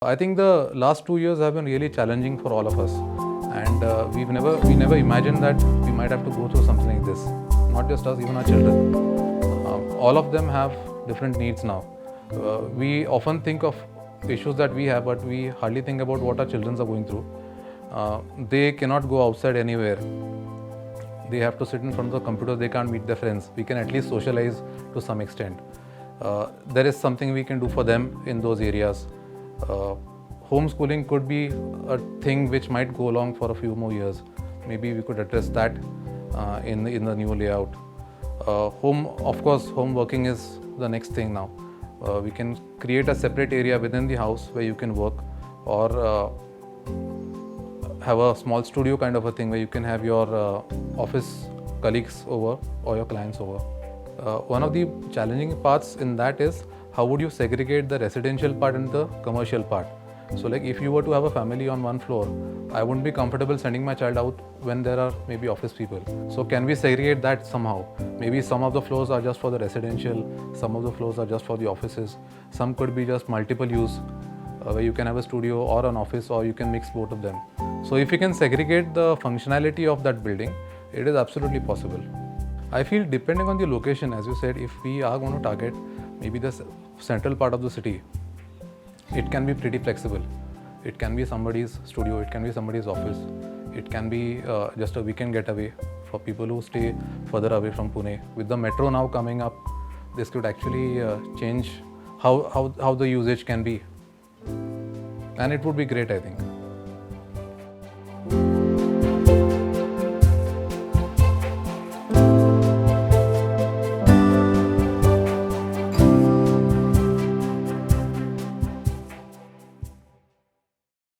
I think the last 2 years have been really challenging for all of us, and we never imagined that we might have to go through something like this. Not just us, even our children. All of them have different needs now. We often think of issues that we have, but we hardly think about what our children are going through. They cannot go outside anywhere. They have to sit in front of the computer. They can't meet their friends. We can at least socialize to some extent. There is something we can do for them in those areas. Homeschooling could be a thing which might go along for a few more years. Maybe we could address that in the new layout. Home working is the next thing now. We can create a separate area within the house where you can work, or have a small studio kind of a thing where you can have your office colleagues over or your clients over. One of the challenging parts in that is how would you segregate the residential part and the commercial part. So like if you were to have a family on one floor, I wouldn't be comfortable sending my child out when there are maybe office people. So can we segregate that somehow? Maybe some of the floors are just for the residential, some of the floors are just for the offices, some could be just multiple use, where you can have a studio or an office, or you can mix both of them. So if you can segregate the functionality of that building, it is absolutely possible. I feel depending on the location, as you said, if we are going to target maybe the central part of the city, it can be pretty flexible. It can be somebody's studio, it can be somebody's office, it can be just a weekend getaway for people who stay further away from Pune. With the metro now coming up, this could actually change how the usage can be. And it would be great, I think.